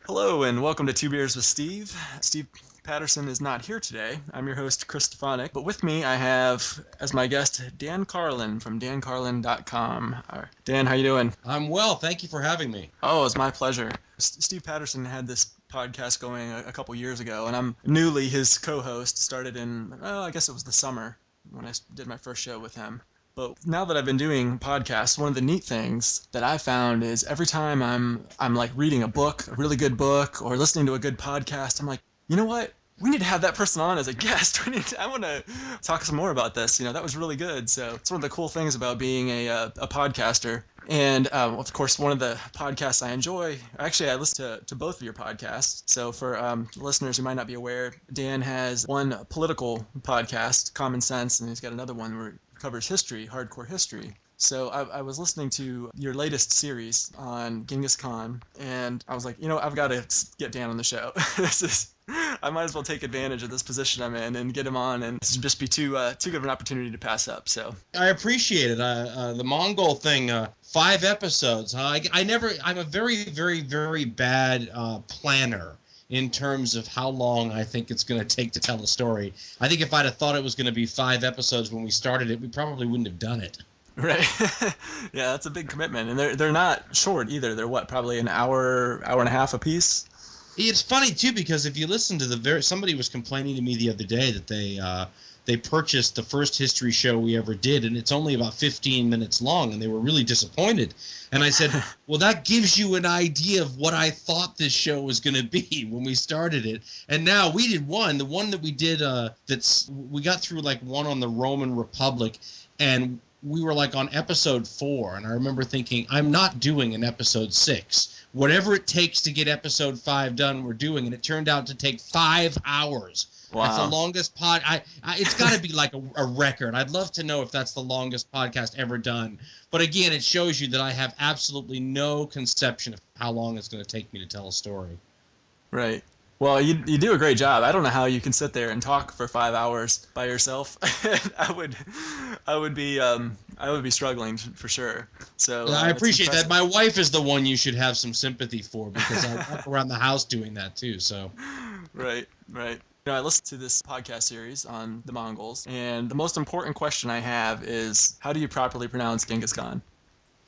Hello and welcome to Two Beers with Steve. Steve Patterson is not here today. I'm your host, Chris Stefanik, but with me I have, as my guest, Dan Carlin from dancarlin.com. Dan, how you doing? I'm well. Thank you for having me. Oh, it's my pleasure. Steve Patterson had this podcast going a couple years ago, and I'm newly his co-host. Started in, I guess it was the summer when I did my first show with him. But now that I've been doing podcasts, one of the neat things that I found is every time I'm like reading a book, a really good book, or listening to a good podcast, I'm like, you know what? We need to have that person on as a guest. I want to talk some more about this. That was really good. So it's one of the cool things about being a podcaster. And of course, one of the podcasts I enjoy, actually I listen to both of your podcasts. So for listeners who might not be aware, Dan has one political podcast, Common Sense, and he's got another one where covers history, hardcore history. So I was listening to your latest series on Genghis Khan, and I was like, I've got to get Dan on the show. I might as well take advantage of this position I'm in and get him on, and this would just be too good of an opportunity to pass up. So I appreciate it. The Mongol thing, 5 episodes. I'm a very, very, very bad planner in terms of how long I think it's going to take to tell a story. I think if I'd have thought it was going to be 5 episodes when we started it, we probably wouldn't have done it. Right. Yeah, that's a big commitment. And they're not short either. They're probably an hour and a half a piece? It's funny, too, because if you listen to somebody was complaining to me the other day that they purchased the first history show we ever did, and it's only about 15 minutes long, and they were really disappointed. And I said, well, that gives you an idea of what I thought this show was going to be when we started it. And now we did the one that we did, we got through like one on the Roman Republic, and we were like on episode 4. And I remember thinking, I'm not doing an episode 6. Whatever it takes to get episode 5 done, we're doing. And it turned out to take 5 hours. Wow. That's the longest it's got to be like a record. I'd love to know if that's the longest podcast ever done. But again, it shows you that I have absolutely no conception of how long it's going to take me to tell a story. Right. Well, you do a great job. I don't know how you can sit there and talk for 5 hours by yourself. I would be struggling for sure. So I appreciate that. My wife is the one you should have some sympathy for, because I walk around the house doing that too. So. Right. I listened to this podcast series on the Mongols, and the most important question I have is, how do you properly pronounce Genghis Khan?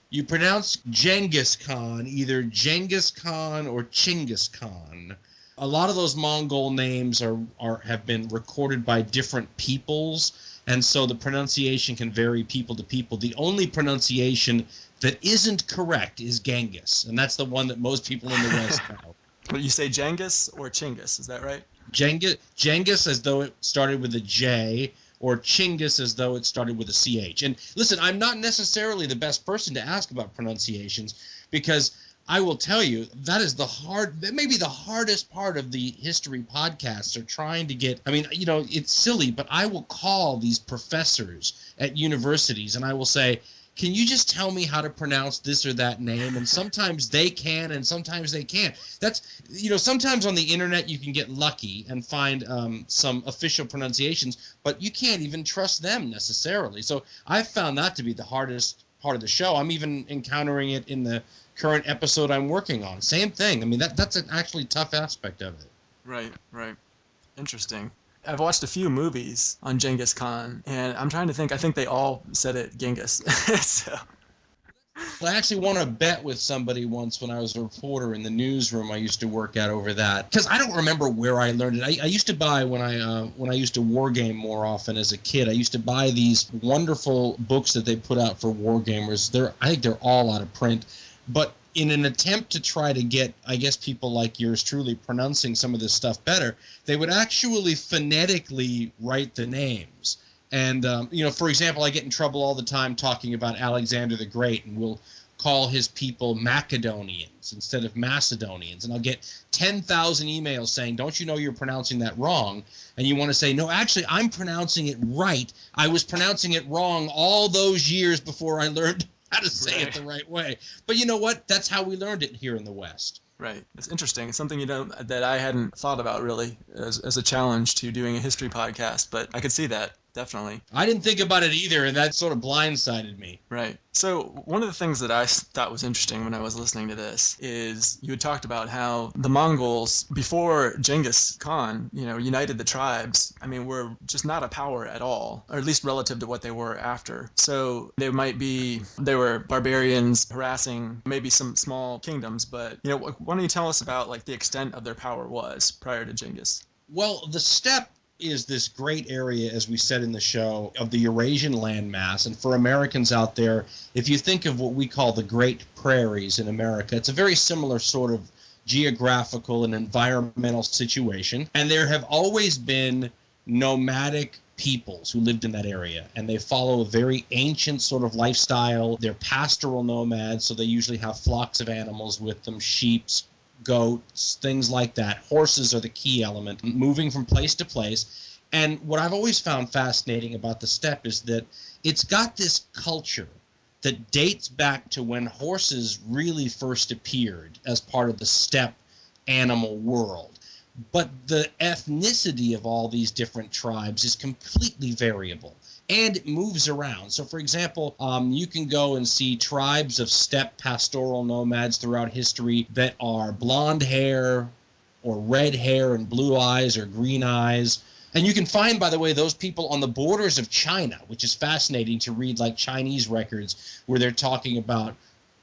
You pronounce Genghis Khan either Genghis Khan or Chinggis Khan. A lot of those Mongol names have been recorded by different peoples, and so the pronunciation can vary people to people. The only pronunciation that isn't correct is Genghis, and that's the one that most people in the West know. But you say Genghis or Chinggis, is that right? Genghis as though it started with a J, or Chinggis as though it started with a CH. And listen, I'm not necessarily the best person to ask about pronunciations, because I will tell you that may be the hardest part of the history podcasts are trying to get. I mean, it's silly, but I will call these professors at universities and I will say, can you just tell me how to pronounce this or that name? And sometimes they can, and sometimes they can't. That's, sometimes on the internet you can get lucky and find some official pronunciations, but you can't even trust them necessarily. So I've found that to be the hardest part of the show. I'm even encountering it in the current episode I'm working on. Same thing. I mean, that's an actually tough aspect of it. Right. Interesting. I've watched a few movies on Genghis Khan, and I'm trying to think. I think they all said it Genghis. So. I actually won a bet with somebody once when I was a reporter in the newsroom I used to work at over that, because I don't remember where I learned it. I used to buy, when I used to war game more often as a kid, I used to buy these wonderful books that they put out for war gamers. I think they're all out of print, but in an attempt to try to get, I guess, people like yours truly pronouncing some of this stuff better, they would actually phonetically write the names. And, for example, I get in trouble all the time talking about Alexander the Great, and we'll call his people Macedonians instead of Macedonians. And I'll get 10,000 emails saying, don't you know you're pronouncing that wrong? And you want to say, no, actually, I'm pronouncing it right. I was pronouncing it wrong all those years before I learned how to say it the right way. But you know what? That's how we learned it here in the West. Right. It's interesting. It's something that I hadn't thought about really as a challenge to doing a history podcast, but I could see that definitely. I didn't think about it either, and that sort of blindsided me. Right. So one of the things that I thought was interesting when I was listening to this is you had talked about how the Mongols, before Genghis Khan, united the tribes, I mean, were just not a power at all, or at least relative to what they were after. So they were barbarians harassing maybe some small kingdoms, but, why don't you tell us about like the extent of their power was prior to Genghis? Well, the steppe is this great area, as we said in the show, of the Eurasian landmass. And for Americans out there, if you think of what we call the Great Prairies in America, it's a very similar sort of geographical and environmental situation. And there have always been nomadic peoples who lived in that area, and they follow a very ancient sort of lifestyle. They're pastoral nomads, so they usually have flocks of animals with them, sheep, goats, things like that. Horses are the key element, moving from place to place. And what I've always found fascinating about the steppe is that it's got this culture that dates back to when horses really first appeared as part of the steppe animal world. But the ethnicity of all these different tribes is completely variable, and it moves around. So, for example, you can go and see tribes of steppe pastoral nomads throughout history that are blonde hair or red hair and blue eyes or green eyes. And you can find, by the way, those people on the borders of China, which is fascinating to read, like Chinese records where they're talking about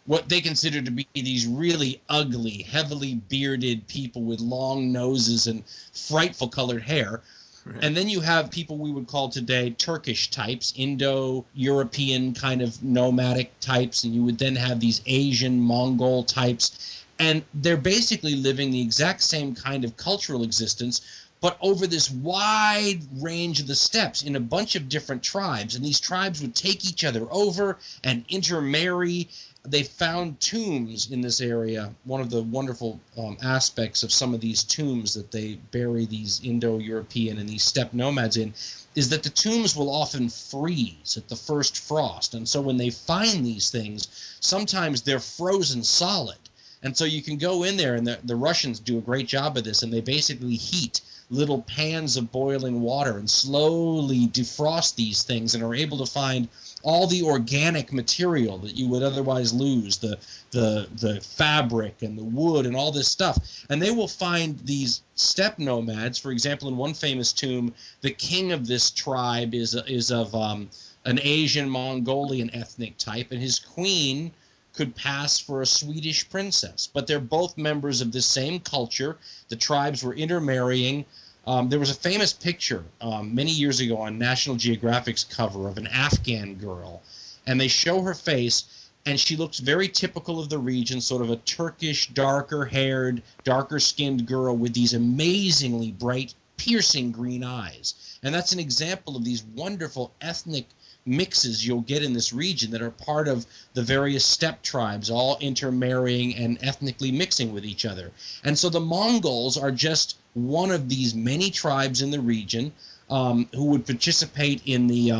what they consider to be these really ugly, heavily bearded people with long noses and frightful colored hair. Right. And then you have people we would call today Turkish types, Indo-European kind of nomadic types, and you would then have these Asian Mongol types. And they're basically living the exact same kind of cultural existence, but over this wide range of the steppes in a bunch of different tribes. And these tribes would take each other over and intermarry. They found tombs in this area. One of the wonderful aspects of some of these tombs that they bury these Indo-European and these steppe nomads in is that the tombs will often freeze at the first frost. And so when they find these things, sometimes they're frozen solid. And so you can go in there, and the Russians do a great job of this, and they basically heat little pans of boiling water and slowly defrost these things and are able to find all the organic material that you would otherwise lose, the fabric and the wood and all this stuff. And they will find these steppe nomads. For example, in one famous tomb, the king of this tribe is of an Asian Mongolian ethnic type, and his queen could pass for a Swedish princess. But they're both members of the same culture. The tribes were intermarrying. There was a famous picture many years ago on National Geographic's cover of an Afghan girl, and they show her face, and she looks very typical of the region, sort of a Turkish, darker-haired, darker-skinned girl with these amazingly bright, piercing green eyes. And that's an example of these wonderful ethnic mixes you'll get in this region that are part of the various steppe tribes all intermarrying and ethnically mixing with each other. And so the Mongols are just one of these many tribes in the region who would participate in the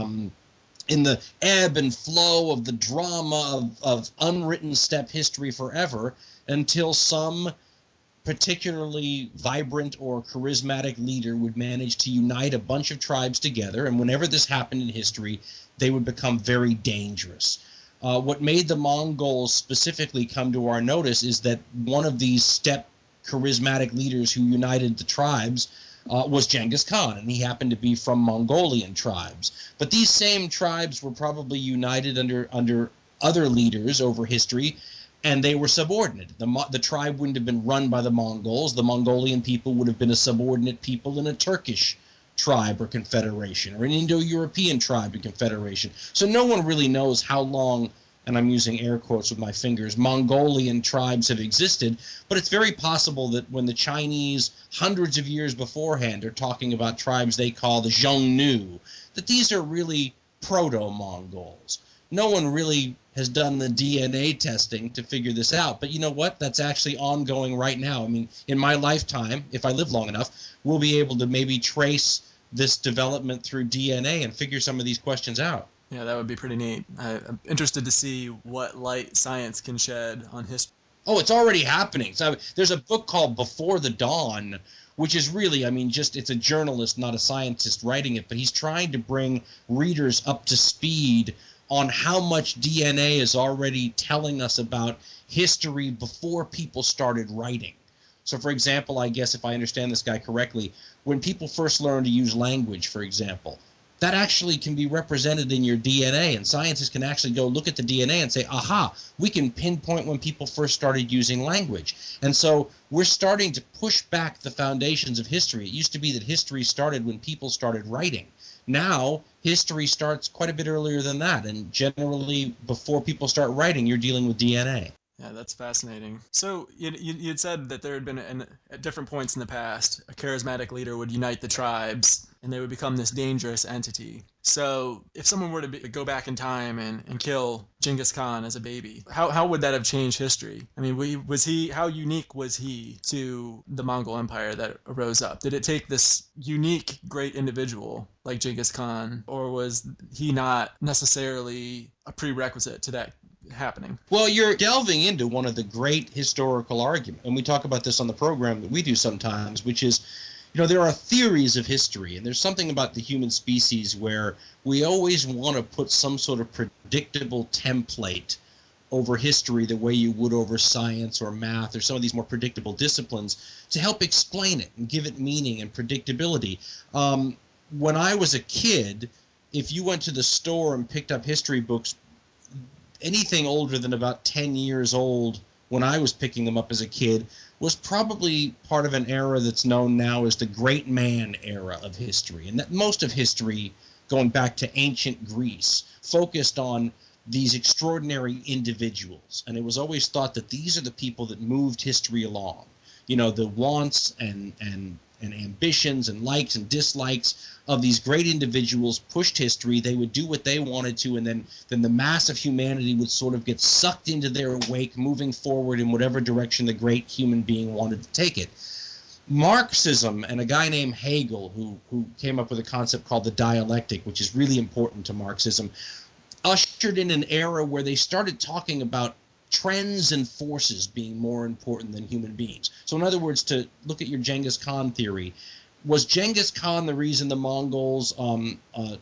ebb and flow of the drama of unwritten steppe history forever, until some particularly vibrant or charismatic leader would manage to unite a bunch of tribes together. And whenever this happened in history, they would become very dangerous. What made the Mongols specifically come to our notice is that one of these steppe charismatic leaders who united the tribes was Genghis Khan, and he happened to be from Mongolian tribes. But these same tribes were probably united under other leaders over history, and they were subordinate. The tribe wouldn't have been run by the Mongols. The Mongolian people would have been a subordinate people in a Turkish tribe or confederation, or an Indo-European tribe and confederation. So no one really knows how long, and I'm using air quotes with my fingers, Mongolian tribes have existed, but it's very possible that when the Chinese, hundreds of years beforehand, are talking about tribes they call the Xiongnu, that these are really proto-Mongols. No one really has done the DNA testing to figure this out. But you know what? That's actually ongoing right now. I mean, in my lifetime, if I live long enough, we'll be able to maybe trace this development through DNA and figure some of these questions out. Yeah, that would be pretty neat. I'm interested to see what light science can shed on history. Oh, it's already happening. So there's a book called Before the Dawn, which is really, I mean, just it's a journalist, not a scientist writing it, but he's trying to bring readers up to speed on how much DNA is already telling us about history before people started writing. So, for example, I guess if I understand this guy correctly, when people first learn to use language, for example, that actually can be represented in your DNA, and scientists can actually go look at the DNA and say, aha, we can pinpoint when people first started using language. And so we're starting to push back the foundations of history. It used to be that history started when people started writing. Now, history starts quite a bit earlier than that, and generally before people start writing, you're dealing with DNA. Yeah, that's fascinating. So you'd said that there had been, at different points in the past, a charismatic leader would unite the tribes, and they would become this dangerous entity. So if someone were to go back in time and kill Genghis Khan as a baby, how would that have changed history? I mean, how unique was he to the Mongol Empire that arose up? Did it take this unique, great individual like Genghis Khan, or was he not necessarily a prerequisite to that happening? Well, you're delving into one of the great historical arguments, and we talk about this on the program that we do sometimes, which is, there are theories of history, and there's something about the human species where we always want to put some sort of predictable template over history the way you would over science or math or some of these more predictable disciplines to help explain it and give it meaning and predictability. When I was a kid, if you went to the store and picked up history books, anything older than about 10 years old when I was picking them up as a kid was probably part of an era that's known now as the Great Man era of history. And that most of history, going back to ancient Greece, focused on these extraordinary individuals. And it was always thought that these are the people that moved history along. The wants and ambitions and likes and dislikes of these great individuals pushed history. They would do what they wanted to, and then the mass of humanity would sort of get sucked into their wake, moving forward in whatever direction the great human being wanted to take it. Marxism and a guy named Hegel, who came up with a concept called the dialectic, which is really important to Marxism, ushered in an era where they started talking about trends and forces being more important than human beings. So in other words, to look at your Genghis Khan theory, was Genghis Khan the reason the Mongols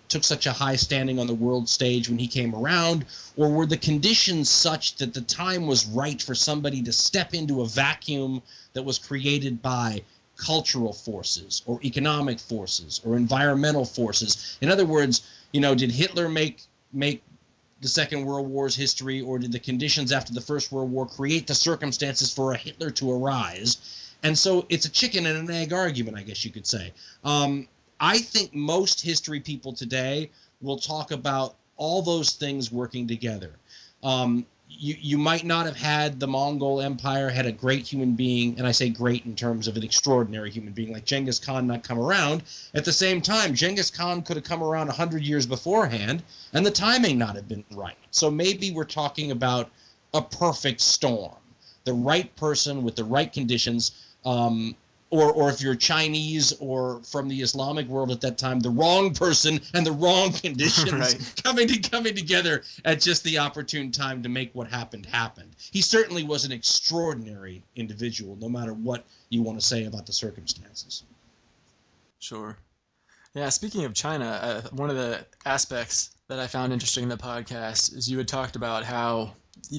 took such a high standing on the world stage when he came around, or were the conditions such that the time was right for somebody to step into a vacuum that was created by cultural forces or economic forces or environmental forces? In other words, did Hitler make the Second World War's history, or did the conditions after the First World War create the circumstances for a Hitler to arise? And so it's a chicken and an egg argument, I guess you could say. I think most history people today will talk about all those things working together. You might not have had the Mongol Empire had a great human being, and I say great in terms of an extraordinary human being like Genghis Khan not come around. At the same time, Genghis Khan could have come around 100 years beforehand, and the timing not have been right. So maybe we're talking about a perfect storm, the right person with the right conditions, or if you're Chinese or from the Islamic world at that time, the wrong person and the wrong conditions Right. coming together at just the opportune time to make what happened. He certainly was an extraordinary individual, no matter what you want to say about the circumstances. Sure. Yeah, speaking of China, one of the aspects that I found interesting in the podcast is you had talked about how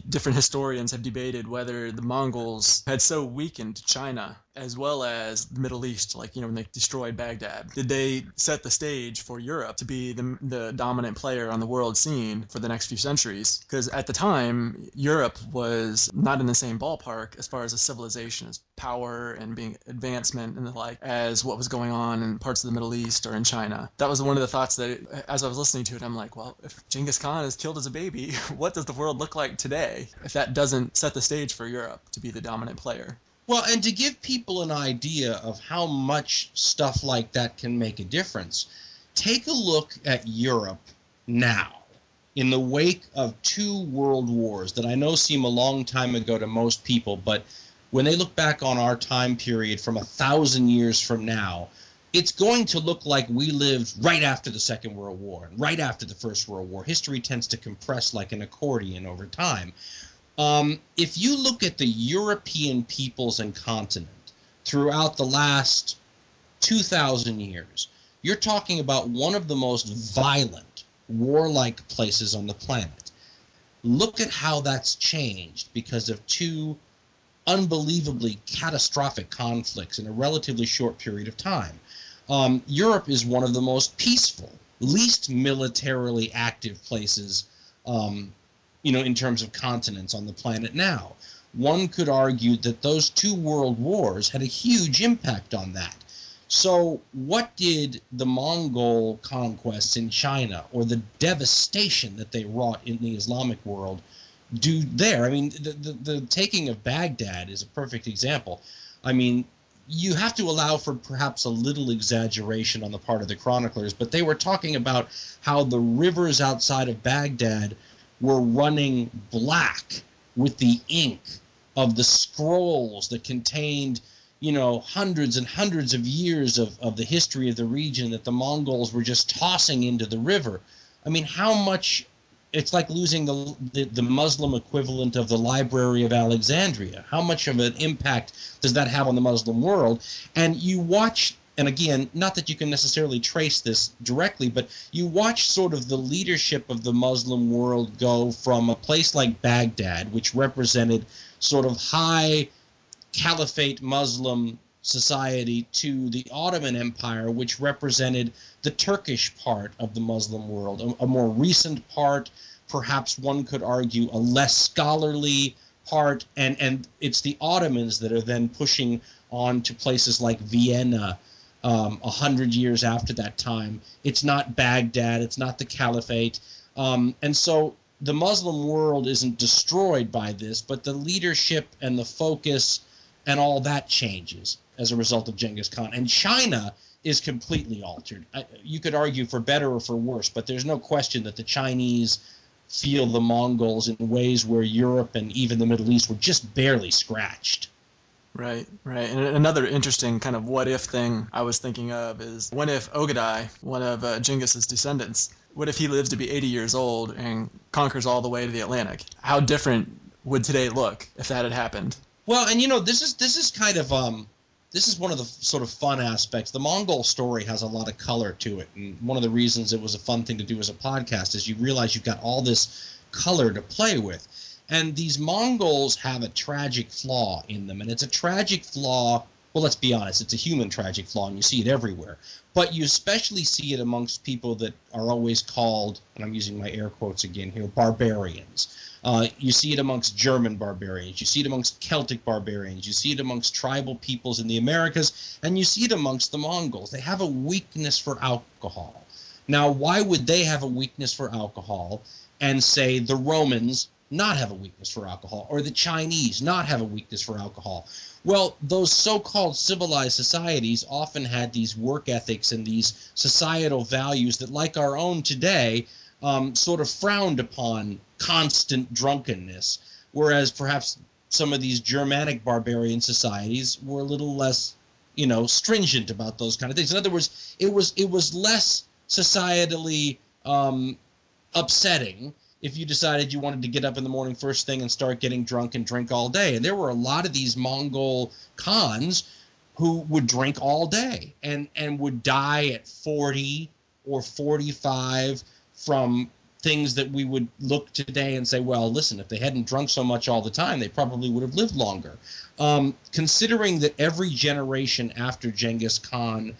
different historians have debated whether the Mongols had so weakened China as well as the Middle East, like, when they destroyed Baghdad. Did they set the stage for Europe to be the dominant player on the world scene for the next few centuries? Because at the time, Europe was not in the same ballpark as far as a civilization, as power and being advancement and the like, as what was going on in parts of the Middle East or in China. That was one of the thoughts that, as I was listening to it, I'm like, well, if Genghis Khan is killed as a baby, what does the world look like today if that doesn't set the stage for Europe to be the dominant player? Well, and to give people an idea of how much stuff like that can make a difference, take a look at Europe now in the wake of 2 world wars that I know seem a long time ago to most people, but when they look back on our time period from 1,000 years from now, it's going to look like we lived right after the Second World War and right after the First World War. History tends to compress like an accordion over time. If you look at the European peoples and continent throughout the last 2,000 years. You're talking about one of the most violent, warlike places on the planet. Look at how that's changed because of two unbelievably catastrophic conflicts in a relatively short period of time. Europe is one of the most peaceful, least militarily active places, in terms of continents on the planet now. One could argue that those two world wars had a huge impact on that. So what did the Mongol conquests in China or the devastation that they wrought in the Islamic world do there? I mean, the taking of Baghdad is a perfect example. I mean, you have to allow for perhaps a little exaggeration on the part of the chroniclers, but they were talking about how the rivers outside of Baghdad were running black with the ink of the scrolls that contained, hundreds and hundreds of years of the history of the region that the Mongols were just tossing into the river. I mean, how much it's like losing the Muslim equivalent of the Library of Alexandria. How much of an impact does that have on the Muslim world? And you watch, and again, not that you can necessarily trace this directly, but you watch sort of the leadership of the Muslim world go from a place like Baghdad, which represented sort of high Caliphate Muslim society, to the Ottoman Empire, which represented the Turkish part of the Muslim world, a more recent part, perhaps one could argue a less scholarly part, and it's the Ottomans that are then pushing on to places like Vienna 100 years after that time. It's not Baghdad, it's not the Caliphate, and so the Muslim world isn't destroyed by this, but the leadership and the focus and all that changes as a result of Genghis Khan. And China is completely altered. You could argue for better or for worse, but there's no question that the Chinese feel the Mongols in ways where Europe and even the Middle East were just barely scratched. Right. And another interesting kind of what-if thing I was thinking of is, what if Ogadai, one of Genghis's descendants, what if he lives to be 80 years old and conquers all the way to the Atlantic? How different would today look if that had happened? Well, and this is kind of this is one of the sort of fun aspects. The Mongol story has a lot of color to it, and one of the reasons it was a fun thing to do as a podcast is you realize you've got all this color to play with. And these Mongols have a tragic flaw in them, and it's a tragic flaw. Well, let's be honest, it's a human tragic flaw, and you see it everywhere. But you especially see it amongst people that are always called, and I'm using my air quotes again here, barbarians. You see it amongst German barbarians. You see it amongst Celtic barbarians. You see it amongst tribal peoples in the Americas, and you see it amongst the Mongols. They have a weakness for alcohol. Now, why would they have a weakness for alcohol and, say, the Romans not have a weakness for alcohol, or the Chinese not have a weakness for alcohol? Well, those so-called civilized societies often had these work ethics and these societal values that, like our own today, sort of frowned upon constant drunkenness, whereas perhaps some of these Germanic barbarian societies were a little less, stringent about those kind of things. In other words, it was less societally upsetting if you decided you wanted to get up in the morning first thing and start getting drunk and drink all day. And there were a lot of these Mongol Khans who would drink all day and would die at 40 or 45 from things that we would look today and say, well, listen, if they hadn't drunk so much all the time, they probably would have lived longer. Considering that every generation after Genghis Khan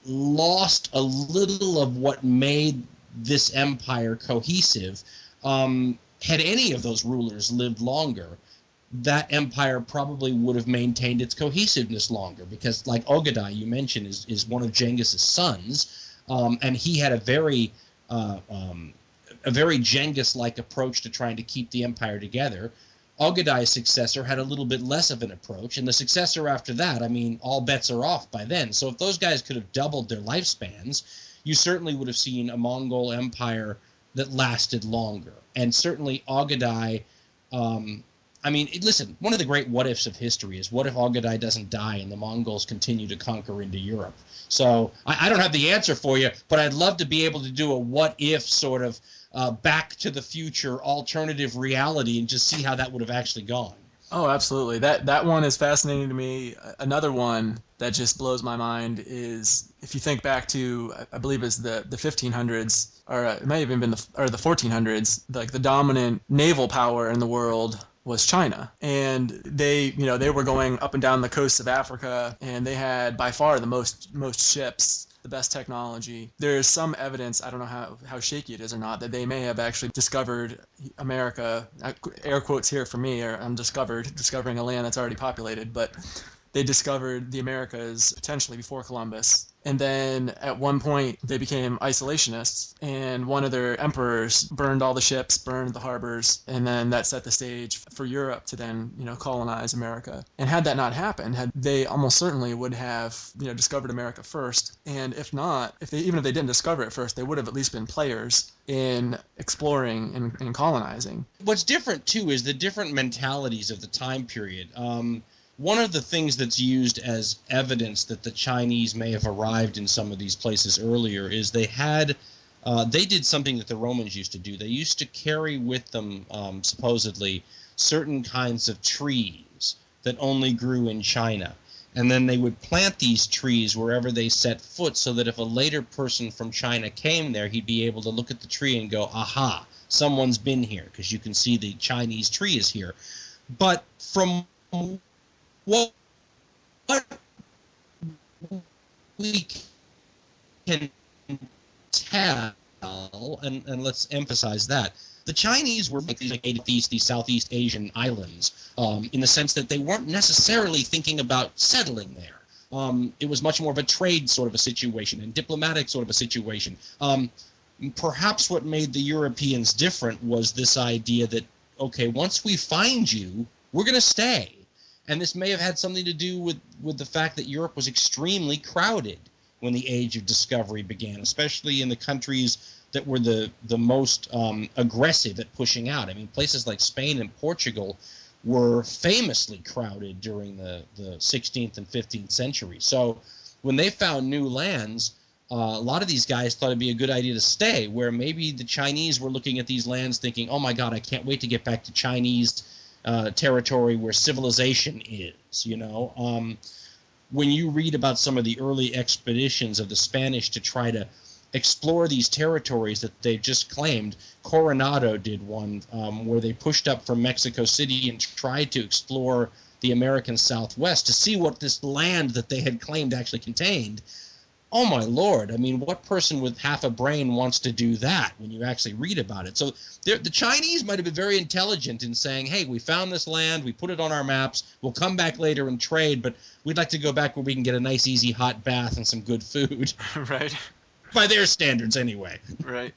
lost a little of what made this empire cohesive, had any of those rulers lived longer, that empire probably would have maintained its cohesiveness longer, because like Ogadai, you mentioned, is one of Genghis's sons, and he had a very Genghis-like approach to trying to keep the empire together. Ogadai's successor had a little bit less of an approach, and the successor after that, I mean, all bets are off by then. So if those guys could have doubled their lifespans, you certainly would have seen a Mongol empire that lasted longer. And certainly Ogadai, listen, one of the great what-ifs of history is, what if Ogadai doesn't die and the Mongols continue to conquer into Europe? So I don't have the answer for you, but I'd love to be able to do a what-if sort of back to the future alternative reality and just see how that would have actually gone. Oh, absolutely. That one is fascinating to me. Another one that just blows my mind is if you think back to I believe it's the 1500s or it may have even been the 1400s. Like the dominant naval power in the world was China, and they were going up and down the coasts of Africa, and they had by far the most ships, the best technology. There's some evidence, I don't know how shaky it is or not, that they may have actually discovered America. Air quotes here for me, or discovering a land that's already populated, but they discovered the Americas potentially before Columbus. And then at one point they became isolationists, and one of their emperors burned all the ships, burned the harbors, and then that set the stage for Europe to then, colonize America. And had that not happened, had they almost certainly would have, discovered America first. And if not, even if they didn't discover it first, they would have at least been players in exploring and colonizing. What's different too is the different mentalities of the time period. One of the things that's used as evidence that the Chinese may have arrived in some of these places earlier is they did something that the Romans used to do. They used to carry with them, supposedly, certain kinds of trees that only grew in China. And then they would plant these trees wherever they set foot so that if a later person from China came there, he'd be able to look at the tree and go, aha, someone's been here, because you can see the Chinese tree is here. But from what we can tell, and let's emphasize that, the Chinese were like these Southeast Asian islands, in the sense that they weren't necessarily thinking about settling there. It was much more of a trade sort of a situation and diplomatic sort of a situation. Perhaps what made the Europeans different was this idea that, okay, once we find you, we're going to stay. And this may have had something to do with the fact that Europe was extremely crowded when the Age of Discovery began, especially in the countries that were the most aggressive at pushing out. I mean, places like Spain and Portugal were famously crowded during the 16th and 15th century. So when they found new lands, a lot of these guys thought it'd be a good idea to stay, where maybe the Chinese were looking at these lands thinking, oh my God, I can't wait to get back to Chinese territory where civilization is, when you read about some of the early expeditions of the Spanish to try to explore these territories that they've just claimed, Coronado did one where they pushed up from Mexico City and tried to explore the American Southwest to see what this land that they had claimed actually contained. Oh my Lord, I mean, what person with half a brain wants to do that when you actually read about it? So the Chinese might have been very intelligent in saying, hey, we found this land, we put it on our maps, we'll come back later and trade, but we'd like to go back where we can get a nice, easy, hot bath and some good food. Right. By their standards, anyway. Right.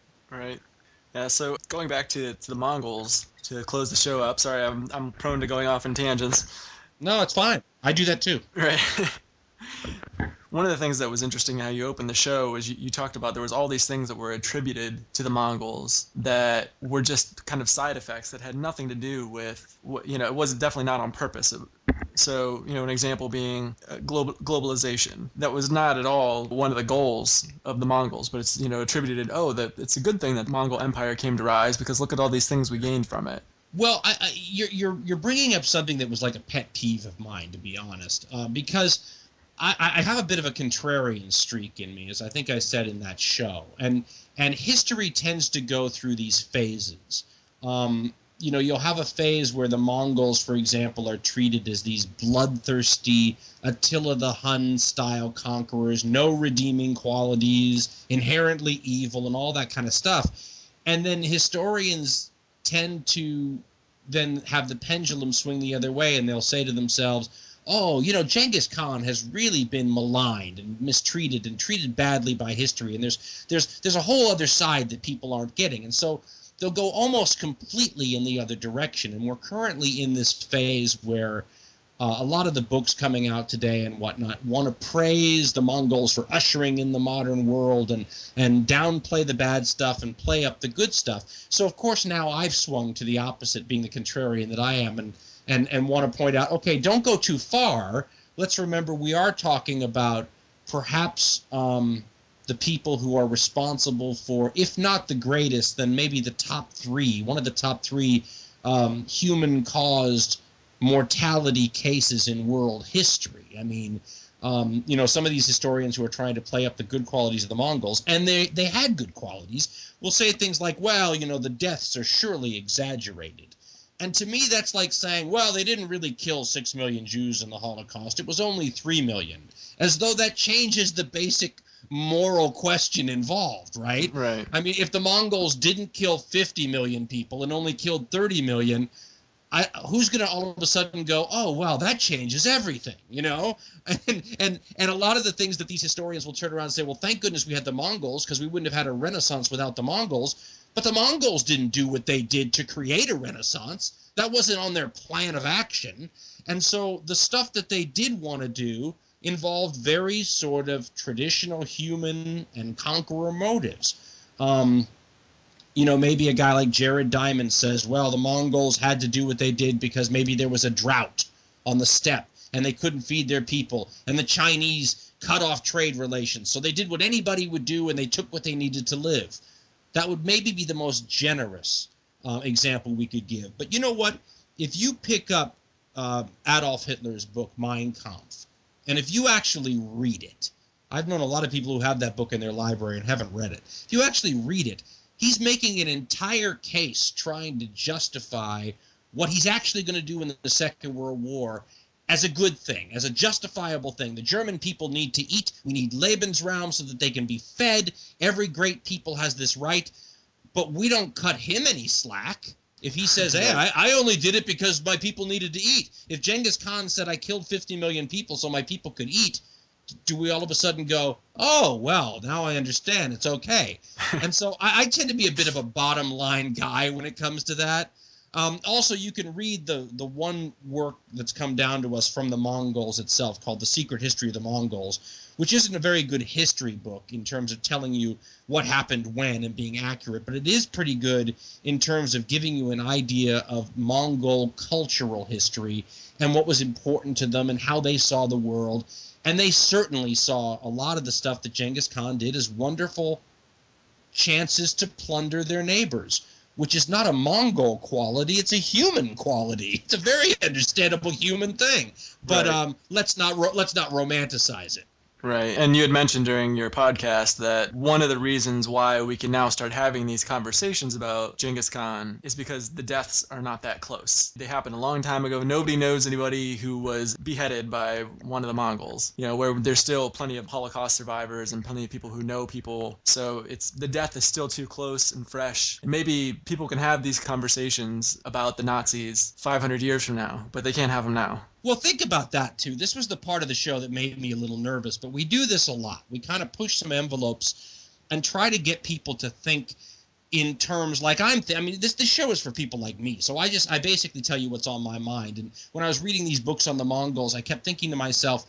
Yeah, so going back to the Mongols, to close the show up, sorry, I'm prone to going off in tangents. No, it's fine. I do that too. Right. One of the things that was interesting how you opened the show is you talked about there was all these things that were attributed to the Mongols that were just kind of side effects that had nothing to do with what, it was definitely not on purpose. So, an example being globalization. That was not at all one of the goals of the Mongols, but it's, attributed, that it's a good thing that the Mongol Empire came to rise because look at all these things we gained from it. Well, you're bringing up something that was like a pet peeve of mine, to be honest, because I have a bit of a contrarian streak in me, as I think I said in that show, and history tends to go through these phases. You'll have a phase where the Mongols, for example, are treated as these bloodthirsty Attila the Hun style conquerors, no redeeming qualities, inherently evil, and all that kind of stuff. And then historians tend to then have the pendulum swing the other way, and they'll say to themselves, oh, Genghis Khan has really been maligned and mistreated and treated badly by history, and there's a whole other side that people aren't getting. And so they'll go almost completely in the other direction. And we're currently in this phase where a lot of the books coming out today and whatnot want to praise the Mongols for ushering in the modern world and downplay the bad stuff and play up the good stuff. So, of course, now I've swung to the opposite, being the contrarian that I am, and want to point out, okay, don't go too far. Let's remember we are talking about perhaps the people who are responsible for, if not the greatest, then maybe the top three, one of the top three human-caused mortality cases in world history. I mean, some of these historians who are trying to play up the good qualities of the Mongols, and they had good qualities, will say things like, well, the deaths are surely exaggerated. And to me, that's like saying, well, they didn't really kill 6 million Jews in the Holocaust. It was only 3 million. As though that changes the basic moral question involved, right? Right. I mean, if the Mongols didn't kill 50 million people and only killed 30 million, who's going to all of a sudden go, oh, well, that changes everything, And a lot of the things that these historians will turn around and say, well, thank goodness we had the Mongols because we wouldn't have had a Renaissance without the Mongols. But the Mongols didn't do what they did to create a Renaissance. That wasn't on their plan of action. And so the stuff that they did want to do involved very sort of traditional human and conqueror motives. Maybe a guy like Jared Diamond says, well, the Mongols had to do what they did because maybe there was a drought on the steppe and they couldn't feed their people, and the Chinese cut off trade relations. So they did what anybody would do and they took what they needed to live. That would maybe be the most generous example we could give. But you know what? If you pick up Adolf Hitler's book, Mein Kampf, and if you actually read it, I've known a lot of people who have that book in their library and haven't read it. If you actually read it, he's making an entire case trying to justify what he's actually going to do in the Second World War as a good thing, as a justifiable thing. The German people need to eat. We need Lebensraum so that they can be fed. Every great people has this right. But we don't cut him any slack. If he says, hey, I only did it because my people needed to eat. If Genghis Khan said I killed 50 million people so my people could eat, do we all of a sudden go, oh, well, now I understand. It's okay. And so I tend to be a bit of a bottom line guy when it comes to that. Also, you can read the one work that's come down to us from the Mongols itself called The Secret History of the Mongols, which isn't a very good history book in terms of telling you what happened when and being accurate, but it is pretty good in terms of giving you an idea of Mongol cultural history and what was important to them and how they saw the world. And they certainly saw a lot of the stuff that Genghis Khan did as wonderful chances to plunder their neighbors, which is not a Mongol quality, it's a human quality. It's a very understandable human thing. But right. Let's not romanticize it. Right. And you had mentioned during your podcast that one of the reasons why we can now start having these conversations about Genghis Khan is because the deaths are not that close. They happened a long time ago. Nobody knows anybody who was beheaded by one of the Mongols, where there's still plenty of Holocaust survivors and plenty of people who know people. So the death is still too close and fresh. And maybe people can have these conversations about the Nazis 500 years from now, but they can't have them now. Well, think about that, too. This was the part of the show that made me a little nervous, but we do this a lot. We kind of push some envelopes and try to get people to think in terms like this show is for people like me. So I basically tell you what's on my mind. And when I was reading these books on the Mongols, I kept thinking to myself,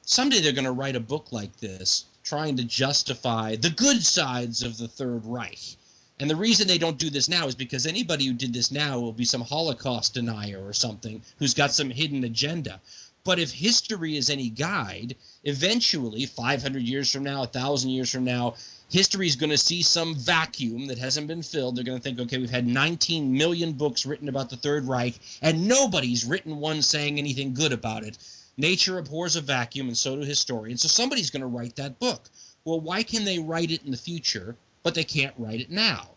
someday they're going to write a book like this trying to justify the good sides of the Third Reich. And the reason they don't do this now is because anybody who did this now will be some Holocaust denier or something who's got some hidden agenda. But if history is any guide, eventually, 500 years from now, 1,000 years from now, history is going to see some vacuum that hasn't been filled. They're going to think, okay, we've had 19 million books written about the Third Reich, and nobody's written one saying anything good about it. Nature abhors a vacuum, and so do historians. So somebody's going to write that book. Well, why can they write it in the future, but they can't write it now?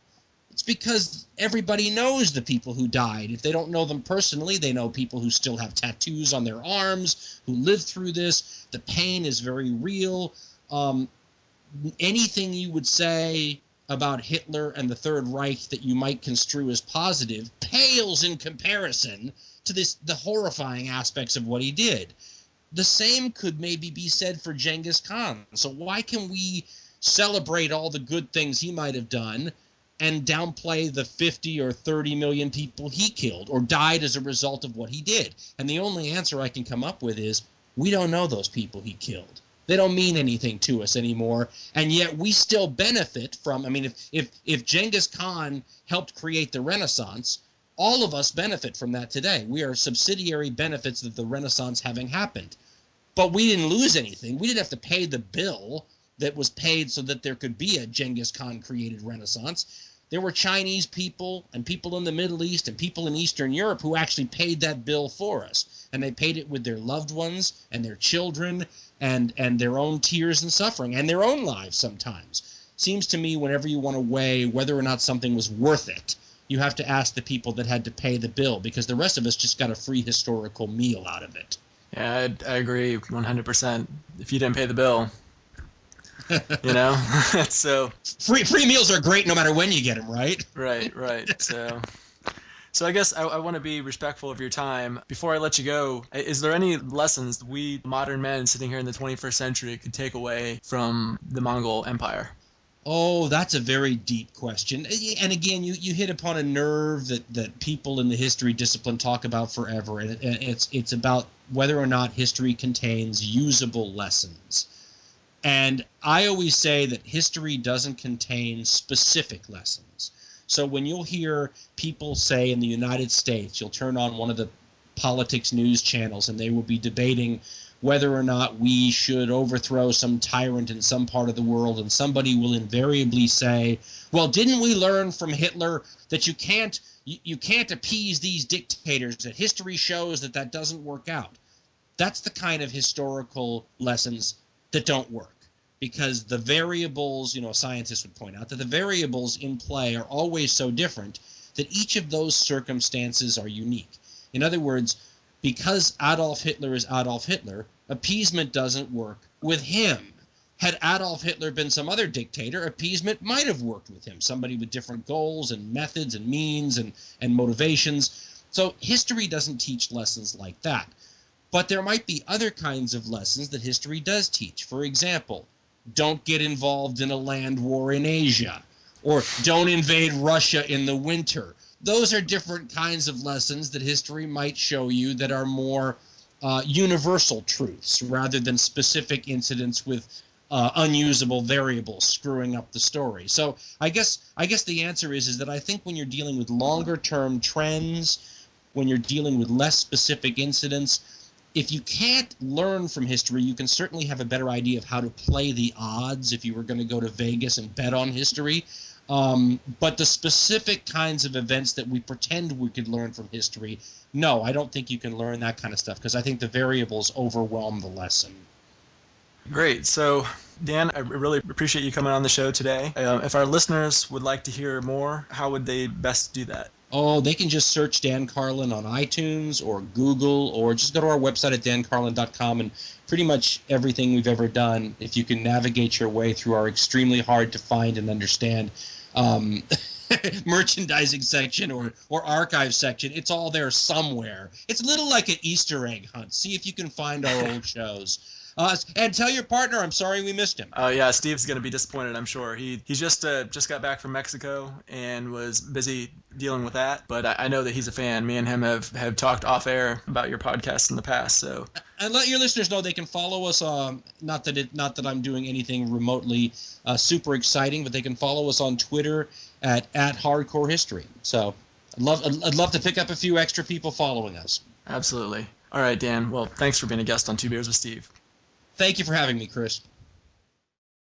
It's because everybody knows the people who died. If they don't know them personally, they know people who still have tattoos on their arms, who lived through this. The pain is very real. Anything you would say about Hitler and the Third Reich that you might construe as positive pales in comparison to the horrifying aspects of what he did. The same could maybe be said for Genghis Khan. So why can we celebrate all the good things he might have done and downplay the 50 or 30 million people he killed or died as a result of what he did? And the only answer I can come up with is we don't know those people he killed. They don't mean anything to us anymore, and yet we still benefit from, if Genghis Khan helped create the Renaissance, all of us benefit from that today. We are subsidiary benefits of the Renaissance having happened. But we didn't lose anything. We didn't have to pay the bill that was paid so that there could be a Genghis Khan created Renaissance. There were Chinese people and people in the Middle East and people in Eastern Europe who actually paid that bill for us. And they paid it with their loved ones and their children and their own tears and suffering and their own lives sometimes. Seems to me whenever you want to weigh whether or not something was worth it, you have to ask the people that had to pay the bill, because the rest of us just got a free historical meal out of it. Yeah, I agree 100%. If you didn't pay the bill, you know, so free meals are great no matter when you get them, right? Right. So I guess I want to be respectful of your time. Before I let you go, is there any lessons we modern men sitting here in the 21st century could take away from the Mongol Empire? Oh, that's a very deep question. And again, you hit upon a nerve that people in the history discipline talk about forever. And it's about whether or not history contains usable lessons. And I always say that history doesn't contain specific lessons. So when you'll hear people say in the United States, you'll turn on one of the politics news channels and they will be debating whether or not we should overthrow some tyrant in some part of the world, and somebody will invariably say, well, didn't we learn from Hitler that you can't appease these dictators, that history shows that doesn't work out? That's the kind of historical lessons that don't work, because the variables, scientists would point out that the variables in play are always so different that each of those circumstances are unique. In other words, because Adolf Hitler is Adolf Hitler, appeasement doesn't work with him. Had Adolf Hitler been some other dictator, appeasement might have worked with him, somebody with different goals and methods and means and motivations. So history doesn't teach lessons like that. But there might be other kinds of lessons that history does teach. For example, don't get involved in a land war in Asia, or don't invade Russia in the winter. Those are different kinds of lessons that history might show you that are more universal truths rather than specific incidents with unusable variables screwing up the story. So I guess the answer is that I think when you're dealing with longer term trends, when you're dealing with less specific incidents, if you can't learn from history, you can certainly have a better idea of how to play the odds if you were going to go to Vegas and bet on history. But the specific kinds of events that we pretend we could learn from history, no, I don't think you can learn that kind of stuff, because I think the variables overwhelm the lesson. Great. So, Dan, I really appreciate you coming on the show today. If our listeners would like to hear more, how would they best do that? Oh, they can just search Dan Carlin on iTunes or Google, or just go to our website at dancarlin.com, and pretty much everything we've ever done, if you can navigate your way through our extremely hard to find and understand merchandising section or archive section, it's all there somewhere. It's a little like an Easter egg hunt. See if you can find our old shows. And tell your partner I'm sorry we missed him. Yeah, Steve's going to be disappointed, I'm sure. He just got back from Mexico and was busy dealing with that. But I know that he's a fan. Me and him have talked off air about your podcast in the past. So, and let your listeners know they can follow us. Not that I'm doing anything remotely super exciting, but they can follow us on Twitter at Hardcore History. So I'd love to pick up a few extra people following us. Absolutely. All right, Dan. Well, thanks for being a guest on Two Beers with Steve. Thank you for having me, Chris.